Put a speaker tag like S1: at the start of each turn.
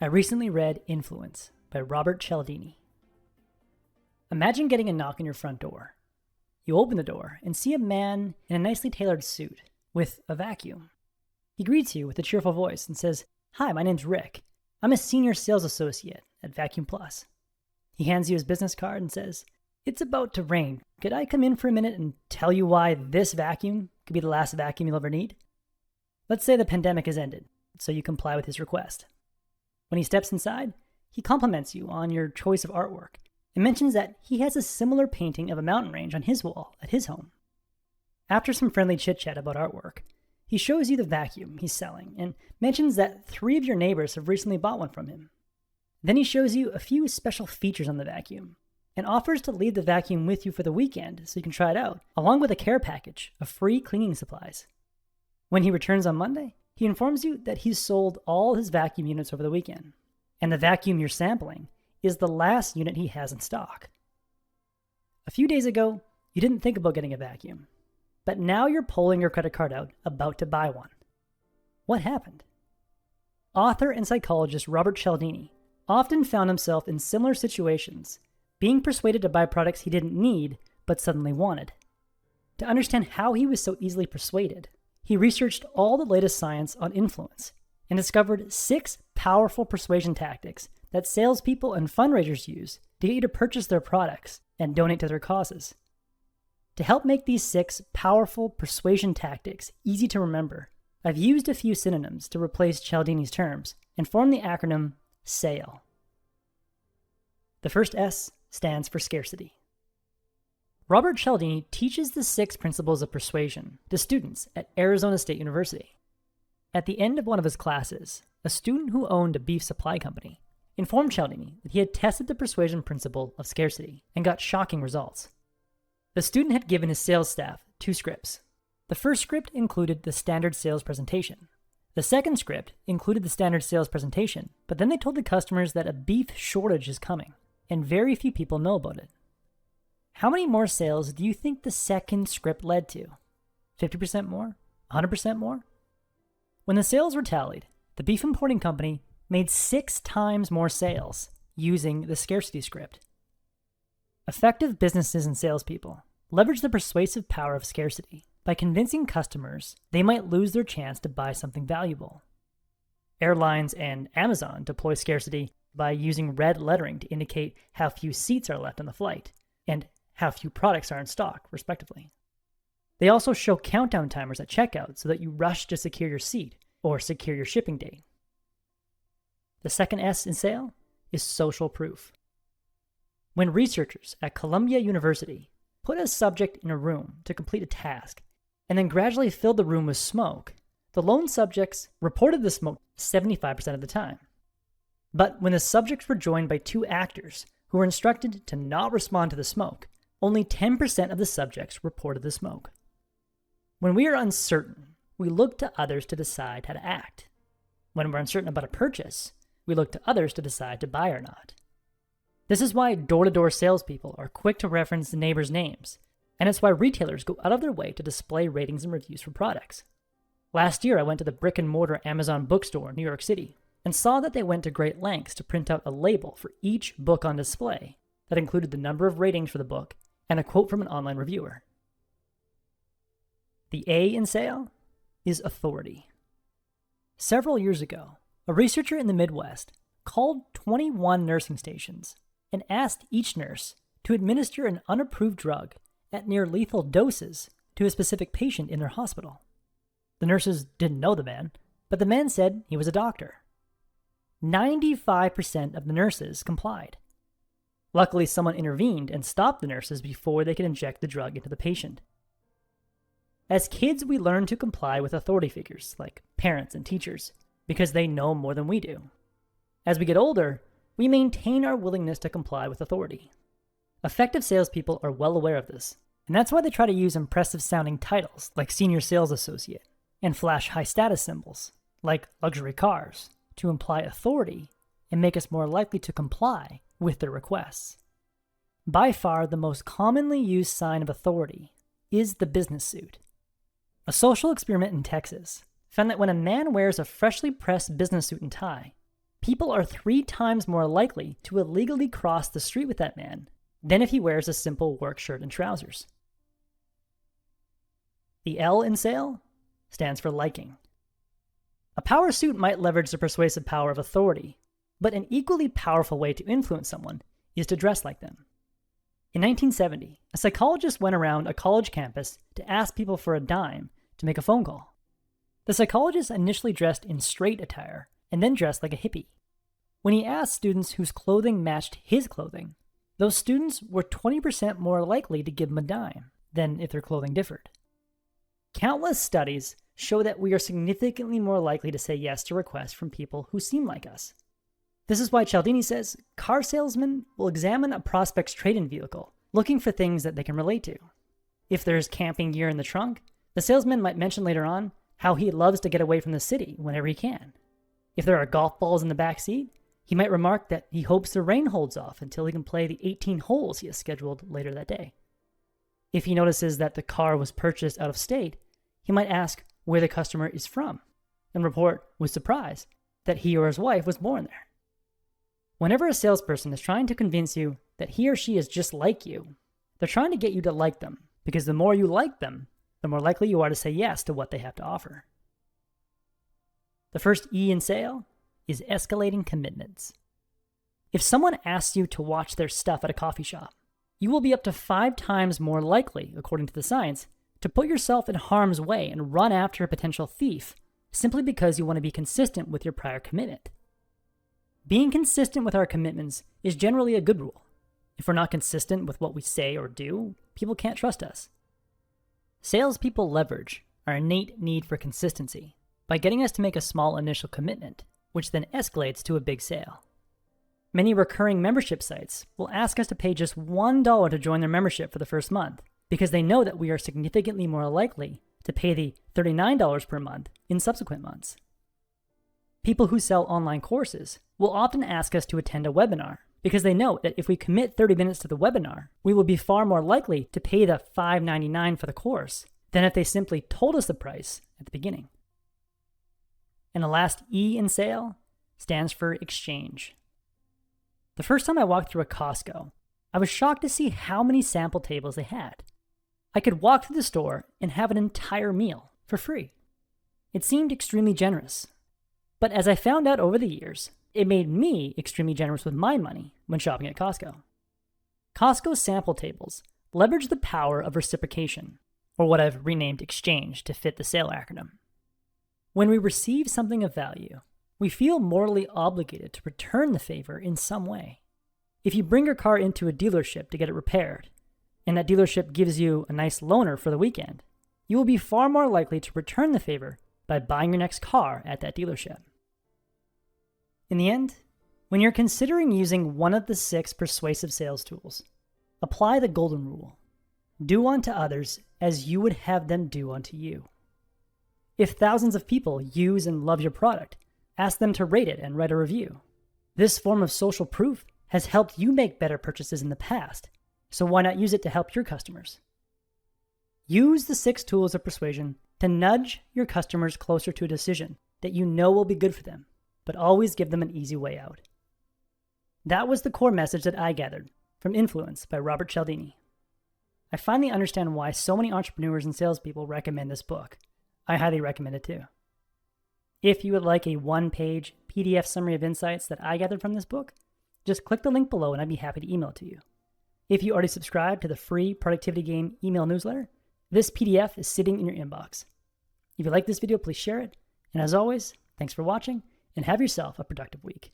S1: I recently read Influence by Robert Cialdini. Imagine getting a knock on your front door. You open the door and see a man in a nicely tailored suit with a vacuum. He greets you with a cheerful voice and says, "Hi, my name's Rick. I'm a senior sales associate at Vacuum Plus." He hands you his business card and says, "It's about to rain. Could I come in for a minute and tell you why this vacuum could be the last vacuum you'll ever need?" Let's say the pandemic has ended, so you comply with his request. When he steps inside, he compliments you on your choice of artwork and mentions that he has a similar painting of a mountain range on his wall at his home. After some friendly chit-chat about artwork, he shows you the vacuum he's selling and mentions that 3 of your neighbors have recently bought one from him. Then he shows you a few special features on the vacuum and offers to leave the vacuum with you for the weekend so you can try it out, along with a care package of free cleaning supplies. When he returns on Monday, he informs you that he's sold all his vacuum units over the weekend, and the vacuum you're sampling is the last unit he has in stock. A few days ago, you didn't think about getting a vacuum, but now you're pulling your credit card out, about to buy one. What happened? Author and psychologist Robert Cialdini often found himself in similar situations, being persuaded to buy products he didn't need but suddenly wanted. To understand how he was so easily persuaded, he researched all the latest science on influence and discovered 6 powerful persuasion tactics that salespeople and fundraisers use to get you to purchase their products and donate to their causes. To help make these 6 powerful persuasion tactics easy to remember, I've used a few synonyms to replace Cialdini's terms and form the acronym SAIL. The first S stands for scarcity. Robert Cialdini teaches the 6 principles of persuasion to students at Arizona State University. At the end of one of his classes, a student who owned a beef supply company informed Cialdini that he had tested the persuasion principle of scarcity and got shocking results. The student had given his sales staff 2 scripts. The first script included the standard sales presentation. The second script included the standard sales presentation, but then they told the customers that a beef shortage is coming, and very few people know about it. How many more sales do you think the second script led to? 50% more? 100% more? When the sales were tallied, the beef importing company made 6 times more sales using the scarcity script. Effective businesses and salespeople leverage the persuasive power of scarcity by convincing customers they might lose their chance to buy something valuable. Airlines and Amazon deploy scarcity by using red lettering to indicate how few seats are left on the flight and how few products are in stock, respectively. They also show countdown timers at checkout so that you rush to secure your seat or secure your shipping date. The second S in SAIL is social proof. When researchers at Columbia University put a subject in a room to complete a task and then gradually filled the room with smoke, the lone subjects reported the smoke 75% of the time. But when the subjects were joined by 2 actors who were instructed to not respond to the smoke, only 10% of the subjects reported the smoke. When we are uncertain, we look to others to decide how to act. When we're uncertain about a purchase, we look to others to decide to buy or not. This is why door-to-door salespeople are quick to reference the neighbors' names, and it's why retailers go out of their way to display ratings and reviews for products. Last year, I went to the brick-and-mortar Amazon bookstore in New York City and saw that they went to great lengths to print out a label for each book on display that included the number of ratings for the book and a quote from an online reviewer. The A in SAIL is authority. Several years ago, a researcher in the Midwest called 21 nursing stations and asked each nurse to administer an unapproved drug at near lethal doses to a specific patient in their hospital. The nurses didn't know the man, but the man said he was a doctor. 95% of the nurses complied. Luckily, someone intervened and stopped the nurses before they could inject the drug into the patient. As kids, we learn to comply with authority figures like parents and teachers because they know more than we do. As we get older, we maintain our willingness to comply with authority. Effective salespeople are well aware of this, and that's why they try to use impressive-sounding titles like senior sales associate and flash high-status symbols like luxury cars to imply authority and make us more likely to comply with their requests. By far, the most commonly used sign of authority is the business suit. A social experiment in Texas found that when a man wears a freshly pressed business suit and tie, people are 3 times more likely to illegally cross the street with that man than if he wears a simple work shirt and trousers. The L in sale stands for liking. A power suit might leverage the persuasive power of authority, but an equally powerful way to influence someone is to dress like them. In 1970, a psychologist went around a college campus to ask people for a dime to make a phone call. The psychologist initially dressed in straight attire and then dressed like a hippie. When he asked students whose clothing matched his clothing, those students were 20% more likely to give him a dime than if their clothing differed. Countless studies show that we are significantly more likely to say yes to requests from people who seem like us. This is why Cialdini says car salesmen will examine a prospect's trade-in vehicle, looking for things that they can relate to. If there's camping gear in the trunk, the salesman might mention later on how he loves to get away from the city whenever he can. If there are golf balls in the back seat, he might remark that he hopes the rain holds off until he can play the 18 holes he has scheduled later that day. If he notices that the car was purchased out of state, he might ask where the customer is from and report with surprise that he or his wife was born there. Whenever a salesperson is trying to convince you that he or she is just like you, they're trying to get you to like them, because the more you like them, the more likely you are to say yes to what they have to offer. The first E in sale is escalating commitments. If someone asks you to watch their stuff at a coffee shop, you will be up to 5 times more likely, according to the science, to put yourself in harm's way and run after a potential thief simply because you want to be consistent with your prior commitment. Being consistent with our commitments is generally a good rule. If we're not consistent with what we say or do, people can't trust us. Salespeople leverage our innate need for consistency by getting us to make a small initial commitment, which then escalates to a big sale. Many recurring membership sites will ask us to pay just $1 to join their membership for the first month, because they know that we are significantly more likely to pay the $39 per month in subsequent months. People who sell online courses will often ask us to attend a webinar because they know that if we commit 30 minutes to the webinar, we will be far more likely to pay the $5.99 for the course than if they simply told us the price at the beginning. And the last E in sale stands for exchange. The first time I walked through a Costco, I was shocked to see how many sample tables they had. I could walk through the store and have an entire meal for free. It seemed extremely generous. But as I found out over the years, it made me extremely generous with my money when shopping at Costco. Costco's sample tables leverage the power of reciprocation, or what I've renamed exchange to fit the sale acronym. When we receive something of value, we feel morally obligated to return the favor in some way. If you bring your car into a dealership to get it repaired, and that dealership gives you a nice loaner for the weekend, you will be far more likely to return the favor by buying your next car at that dealership. In the end, when you're considering using one of the 6 persuasive sales tools, apply the golden rule. Do unto others as you would have them do unto you. If thousands of people use and love your product, ask them to rate it and write a review. This form of social proof has helped you make better purchases in the past, so why not use it to help your customers? Use the 6 tools of persuasion to nudge your customers closer to a decision that you know will be good for them, but always give them an easy way out. That was the core message that I gathered from Influence by Robert Cialdini. I finally understand why so many entrepreneurs and salespeople recommend this book. I highly recommend it too. If you would like a 1-page PDF summary of insights that I gathered from this book, just click the link below and I'd be happy to email it to you. If you already subscribe to the free Productivity Game email newsletter, this PDF is sitting in your inbox. If you like this video, please share it. And as always, thanks for watching and have yourself a productive week.